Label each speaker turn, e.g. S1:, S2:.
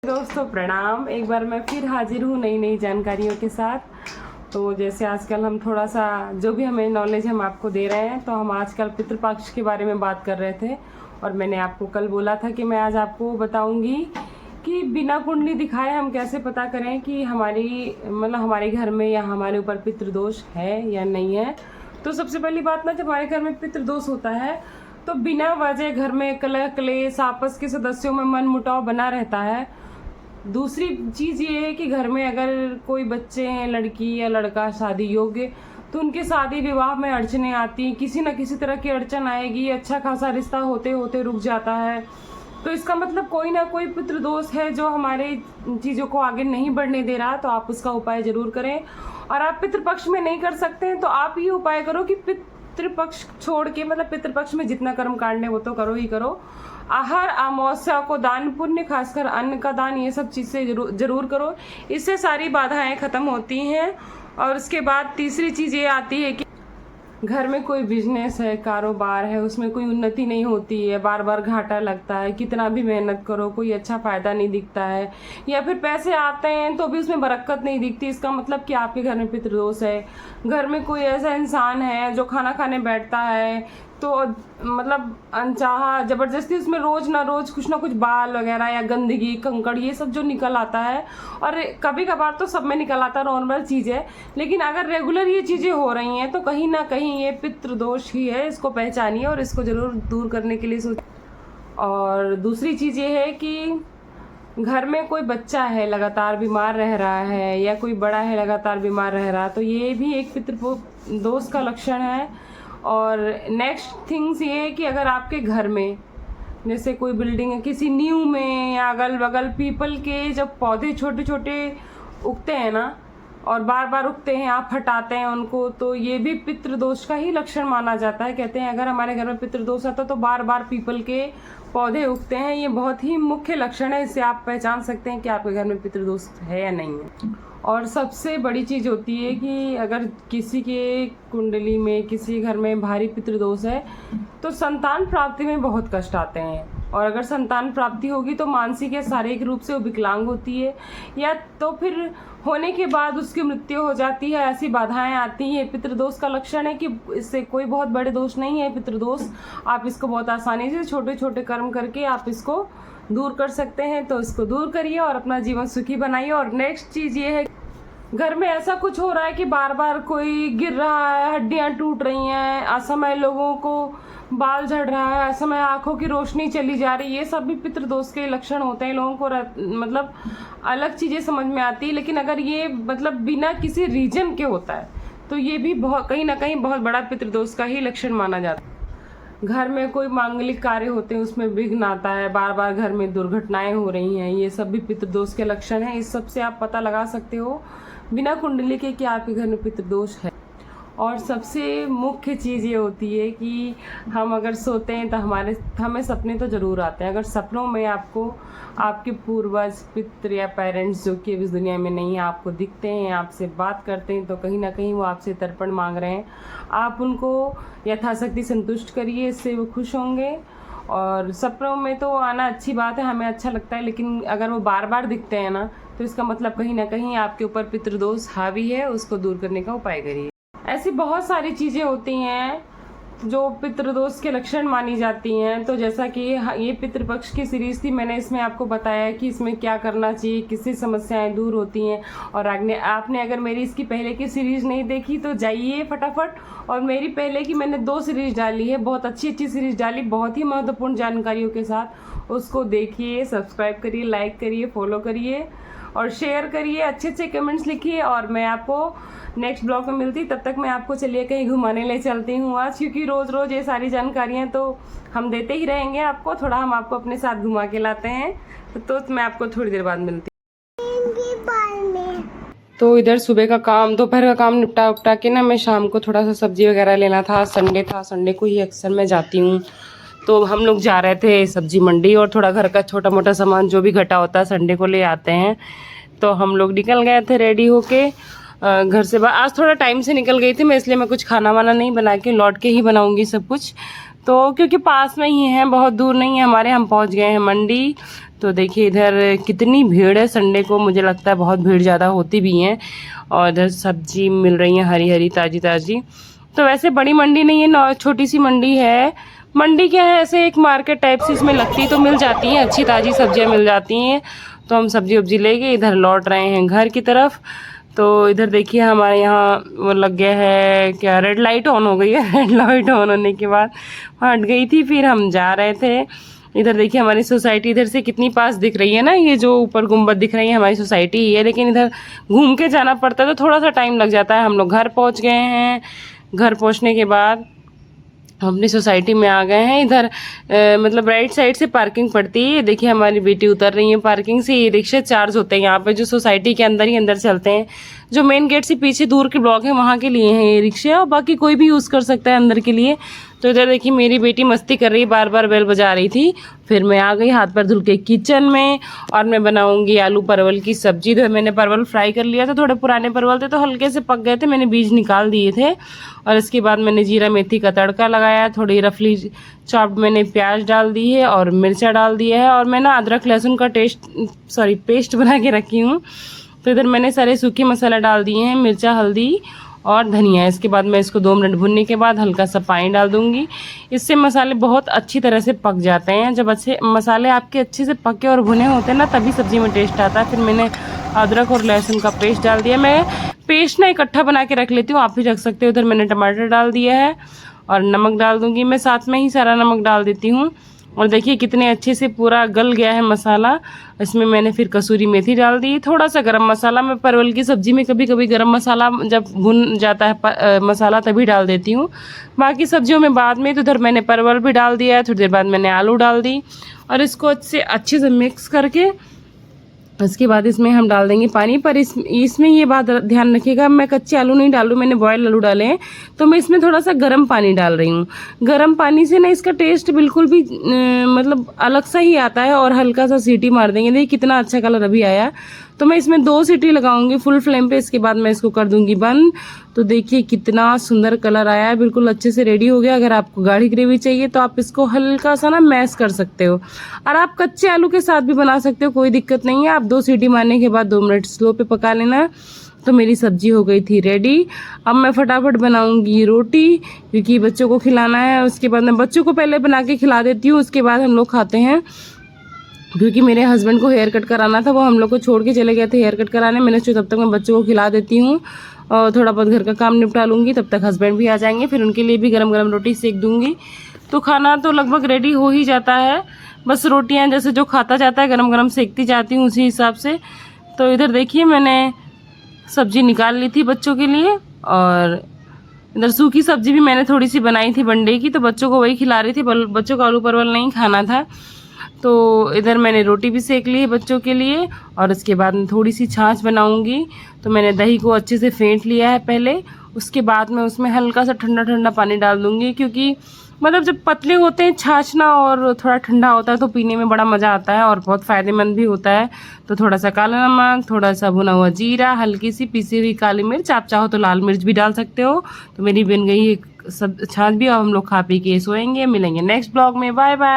S1: दोस्तों प्रणाम। एक बार मैं फिर हाजिर हूँ नई जानकारियों के साथ। तो जैसे आजकल हम थोड़ा सा जो भी हमें नॉलेज हम आपको दे रहे हैं, तो हम आजकल पितृपक्ष के बारे में बात कर रहे थे और मैंने आपको कल बोला था कि मैं आज आपको बताऊंगी कि बिना कुंडली दिखाए हम कैसे पता करें कि हमारे घर में या हमारे ऊपर पितृदोष है या नहीं है। तो सबसे पहली बात ना, जब हमारे घर में पितृदोष होता है तो बिना वजह घर में कलह क्लेश, आपस के सदस्यों में मन मुटाव बना रहता है। दूसरी चीज़ ये है कि घर में अगर कोई बच्चे हैं, लड़की या लड़का शादी योग्य, तो उनके शादी विवाह में अड़चने आती, किसी न किसी तरह की अड़चन आएगी। अच्छा खासा रिश्ता होते होते रुक जाता है, तो इसका मतलब कोई ना कोई पितृदोष है जो हमारे चीज़ों को आगे नहीं बढ़ने दे रहा। तो आप उसका उपाय जरूर करें। और आप पितृपक्ष में नहीं कर सकते हैं तो आप ये उपाय करो कि पितृपक्ष छोड़ के, मतलब पितृपक्ष में जितना कर्म कांड है वो तो करो ही करो। आहार अमावस्या को दान पुण्य, खासकर अन्न का दान, ये सब चीज़ें जरूर करो। इससे सारी बाधाएं खत्म होती हैं। और उसके बाद तीसरी चीज़ ये आती है कि घर में कोई बिजनेस है, कारोबार है, उसमें कोई उन्नति नहीं होती है, बार बार घाटा लगता है, कितना भी मेहनत करो कोई अच्छा फायदा नहीं दिखता है, या फिर पैसे आते हैं तो भी उसमें बरकत नहीं दिखती, इसका मतलब कि आपके घर में पितृदोष है। घर में कोई ऐसा इंसान है जो खाना खाने बैठता है तो मतलब अनचाहा जबरदस्ती उसमें रोज ना कुछ बाल वगैरह या गंदगी कंकड़ ये सब जो निकल आता है, और कभी कभार तो सब में निकल आता, नॉर्मल चीज़ है। लेकिन अगर रेगुलर ये चीज़ें हो रही हैं तो कहीं ना कहीं ये पितृदोष ही है। इसको पहचानिए और इसको ज़रूर दूर करने के लिए सोच। और दूसरी चीज़ ये है कि घर में कोई बच्चा है लगातार बीमार रह रहा है, या कोई बड़ा है लगातार बीमार रह रहा है, तो ये भी एक पितृदोष का लक्षण है। और नेक्स्ट थिंग्स ये है कि अगर आपके घर में जैसे कोई बिल्डिंग है, किसी नींव में या अगल बगल पीपल के जब पौधे छोटे छोटे उगते हैं ना, और बार बार उगते हैं, आप हटाते हैं उनको, तो ये भी पितृदोष का ही लक्षण माना जाता है। कहते हैं अगर हमारे घर में पितृदोष आता तो बार बार पीपल के पौधे उगते हैं। ये बहुत ही मुख्य लक्षण है, इससे आप पहचान सकते हैं कि आपके घर में पितृदोष है या नहीं है। और सबसे बड़ी चीज़ होती है कि अगर किसी के कुंडली में, किसी घर में भारी पितृदोष है तो संतान प्राप्ति में बहुत कष्ट आते हैं। और अगर संतान प्राप्ति होगी तो मानसिक या शारीरिक रूप से वो विकलांग होती है, या तो फिर होने के बाद उसकी मृत्यु हो जाती है। ऐसी बाधाएं आती हैं। पितृदोष का लक्षण है कि इससे कोई बहुत बड़े दोष नहीं है पितृदोष। आप इसको बहुत आसानी से छोटे छोटे कर्म करके आप इसको दूर कर सकते हैं। तो इसको दूर करिए और अपना जीवन सुखी बनाइए। और नेक्स्ट चीज़ ये है, घर में ऐसा कुछ हो रहा है कि बार बार कोई गिर रहा है, हड्डियां टूट रही हैं, असमय लोगों को बाल झड़ रहा है, असमय आंखों की रोशनी चली जा रही है, ये सब भी पितृदोष के लक्षण होते हैं। लोगों को मतलब अलग चीज़ें समझ में आती है, लेकिन अगर ये मतलब बिना किसी रीजन के होता है तो ये भी बहुत कहीं ना कहीं बहुत बड़ा पितृदोष का ही लक्षण माना जाता है। घर में कोई मांगलिक कार्य होते हैं उसमें विघ्न आता है, बार बार घर में दुर्घटनाएं हो रही हैं, ये सब भी पितृदोष के लक्षण हैं। इस सब से आप पता लगा सकते हो बिना कुंडली के कि आपके घर में पितृदोष है। और सबसे मुख्य चीज़ ये होती है कि हम अगर सोते हैं तो हमें सपने तो ज़रूर आते हैं। अगर सपनों में आपको आपके पूर्वज, पितृ या पेरेंट्स जो कि इस दुनिया में नहीं है, आपको दिखते हैं, आपसे बात करते हैं, तो कहीं ना कहीं वो आपसे तर्पण मांग रहे हैं। आप उनको यथाशक्ति संतुष्ट करिए, इससे वो खुश होंगे। और सपनों में तो आना अच्छी बात है, हमें अच्छा लगता है, लेकिन अगर वो बार बार दिखते हैं ना, तो इसका मतलब कहीं ना कहीं आपके ऊपर पितृदोष हावी है। उसको दूर करने का उपाय करिए। ऐसी बहुत सारी चीज़ें होती हैं जो पितृदोष के लक्षण मानी जाती हैं। तो जैसा कि ये पितृपक्ष की सीरीज़ थी, मैंने इसमें आपको बताया कि इसमें क्या करना चाहिए, किससे समस्याएं दूर होती हैं। और आपने अगर मेरी इसकी पहले की सीरीज़ नहीं देखी तो जाइए फटाफट, और मेरी पहले की मैंने 2 सीरीज़ डाली है, बहुत अच्छी सीरीज़ डाली, बहुत ही महत्वपूर्ण जानकारियों के साथ। उसको देखिए, सब्सक्राइब करिए, लाइक करिए, फॉलो करिए और शेयर करिए, अच्छे अच्छे कमेंट्स लिखिए। और मैं आपको नेक्स्ट ब्लॉग में मिलती, तब तक मैं आपको चलिए कहीं घुमाने ले चलती हूँ आज, क्योंकि रोज़ रोज़ ये सारी जानकारियाँ तो हम देते ही रहेंगे आपको, थोड़ा हम आपको अपने साथ घुमा के लाते हैं। तो मैं आपको थोड़ी देर बाद मिलती हूँ। तो इधर सुबह का काम, दोपहर का काम निपटा उपटा के ना, मैं शाम को थोड़ा सा सब्जी वगैरह लेना था। संडे था, संडे को ही अक्सर मैं जाती हूँ। तो हम लोग जा रहे थे सब्जी मंडी, और थोड़ा घर का छोटा मोटा सामान जो भी घटा होता है संडे को ले आते हैं। तो हम लोग निकल गए थे रेडी होके घर से। आज थोड़ा टाइम से निकल गई थी मैं, इसलिए मैं कुछ खाना वाना नहीं बना के, लौट के ही बनाऊंगी सब कुछ। तो क्योंकि पास में ही है, बहुत दूर नहीं है हमारे, हम पहुंच गए हैं मंडी। तो देखिए इधर कितनी भीड़ है संडे को, मुझे लगता है बहुत भीड़ ज़्यादा होती भी है। और इधर सब्जी मिल रही है हरी हरी ताज़ी ताज़ी। तो वैसे बड़ी मंडी नहीं है, छोटी सी मंडी है। मंडी क्या है, ऐसे एक मार्केट टाइप से इसमें लगती, तो मिल जाती हैं अच्छी ताज़ी सब्जियां मिल जाती हैं। तो हम सब्जी वब्जी लेके इधर लौट रहे हैं घर की तरफ। तो इधर देखिए हमारे यहाँ वो लग गया है क्या, रेड लाइट ऑन हो गई है। रेड लाइट ऑन होने के बाद हट गई थी, फिर हम जा रहे थे। इधर देखिए हमारी सोसाइटी इधर से कितनी पास दिख रही है ना, ये जो ऊपर गुंबद दिख रही है हमारी सोसाइटी ही है। लेकिन इधर घूम के जाना पड़ता है तो थोड़ा सा टाइम लग जाता है। हम लोग घर पहुँच गए हैं। घर पहुँचने के बाद हम अपनी सोसाइटी में आ गए हैं। इधर मतलब राइट साइड से पार्किंग पड़ती है। देखिए हमारी बेटी उतर रही है पार्किंग से। ये रिक्शे चार्ज होते हैं यहाँ पे, जो सोसाइटी के अंदर ही अंदर चलते हैं। जो मेन गेट से पीछे दूर के ब्लॉक है वहाँ के लिए हैं ये रिक्शे, और बाकी कोई भी यूज़ कर सकता है अंदर के लिए। तो इधर देखिए मेरी बेटी मस्ती कर रही है, बार बार बेल बजा रही थी। फिर मैं आ गई हाथ पैर धुल के किचन में, और मैं बनाऊंगी आलू परवल की सब्जी। तो मैंने परवल फ्राई कर लिया था, थोड़े पुराने परवल थे तो हल्के से पक गए थे, मैंने बीज निकाल दिए थे। और इसके बाद मैंने जीरा मेथी का तड़का लगाया, थोड़ी रफली चॉप्ड मैंने प्याज डाल दी है और मिर्चा डाल दिया है। और मैं ना अदरक लहसुन का पेस्ट बना के रखी हूँ। तो इधर मैंने सारे सूखे मसाला डाल दिए हैं, मिर्चा हल्दी और धनिया। इसके बाद मैं इसको 2 मिनट भुनने के बाद हल्का सा पानी डाल दूंगी। इससे मसाले बहुत अच्छी तरह से पक जाते हैं। जब अच्छे मसाले आपके अच्छे से पके और भुने होते हैं ना, तभी सब्जी में टेस्ट आता है। फिर मैंने अदरक और लहसुन का पेस्ट डाल दिया। मैं पेस्ट ना इकट्ठा बना के रख लेती हूँ, आप भी रख सकते हो। उधर मैंने टमाटर डाल दिया है और नमक डाल दूंगी। मैं साथ में ही सारा नमक डाल देती हूँ। और देखिए कितने अच्छे से पूरा गल गया है मसाला। इसमें मैंने फिर कसूरी मेथी डाल दी, थोड़ा सा गरम मसाला। मैं परवल की सब्ज़ी में कभी कभी गरम मसाला जब भुन जाता है मसाला तभी डाल देती हूँ, बाकी सब्जियों में बाद में। तो इधर मैंने परवल भी डाल दिया है, थोड़ी देर बाद मैंने आलू डाल दी और इसको अच्छे से मिक्स करके इसके बाद इसमें हम डाल देंगे पानी। पर इसमें ये बात ध्यान रखिएगा, मैं कच्चे आलू नहीं डालूँ, मैंने बॉयल आलू डाले हैं। तो मैं इसमें थोड़ा सा गर्म पानी डाल रही हूँ। गर्म पानी से ना इसका टेस्ट बिल्कुल भी मतलब अलग सा ही आता है। और हल्का सा सीटी मार देंगे। देखिए कितना अच्छा कलर अभी आया। तो मैं इसमें 2 सीटी लगाऊंगी फुल फ्लेम पे, इसके बाद मैं इसको कर दूंगी बंद। तो देखिए कितना सुंदर कलर आया है, बिल्कुल अच्छे से रेडी हो गया। अगर आपको गाढ़ी ग्रेवी चाहिए तो आप इसको हल्का सा ना मैश कर सकते हो, और आप कच्चे आलू के साथ भी बना सकते हो, कोई दिक्कत नहीं है। आप 2 सीटी मारने के बाद 2 मिनट स्लो पे पका लेना। तो मेरी सब्जी हो गई थी रेडी। अब मैं फटाफट बनाऊंगी रोटी, क्योंकि बच्चों को खिलाना है। उसके बाद मैं बच्चों को पहले बना के खिला देती हूँ, उसके बाद हम लोग खाते हैं। क्योंकि मेरे हस्बैंड को हेयर कट कराना था, वो हम लोग को छोड़ के चले गए थे हेयर कट कराने। मैंने सोचा तब तक मैं बच्चों को खिला देती हूँ और थोड़ा बहुत घर का काम निपटा लूँगी। तब तक हस्बैंड भी आ जाएंगे, फिर उनके लिए भी गरम गरम रोटी सेक दूँगी। तो खाना तो लगभग रेडी हो ही जाता है, बस रोटियाँ जैसे जो खाता जाता है गरम गरम सेकती जाती हूँ उसी हिसाब से। तो इधर देखिए मैंने सब्जी निकाल ली थी बच्चों के लिए, और इधर सूखी सब्जी भी मैंने थोड़ी सी बनाई थी वनडे की, तो बच्चों को वही खिला रही थी। बच्चों को आलू परवल नहीं खाना था। तो इधर मैंने रोटी भी सेक ली है बच्चों के लिए, और उसके बाद में थोड़ी सी छाछ बनाऊंगी। तो मैंने दही को अच्छे से फेंट लिया है पहले, उसके बाद में उसमें हल्का सा ठंडा ठंडा पानी डाल दूंगी। क्योंकि मतलब जब पतले होते हैं छाछना और थोड़ा ठंडा होता है तो पीने में बड़ा मज़ा आता है और बहुत फ़ायदेमंद भी होता है। तो थोड़ा सा काला नमक, थोड़ा सा भुना हुआ जीरा, हल्की सी पिसी हुई काली मिर्च, आप चाहो तो लाल मिर्च भी डाल सकते हो। तो मेरी बन गई सब छाछ भी। अब हम लोग खा पी के सोएंगे। मिलेंगे नेक्स्ट ब्लॉग में, बाय बाय।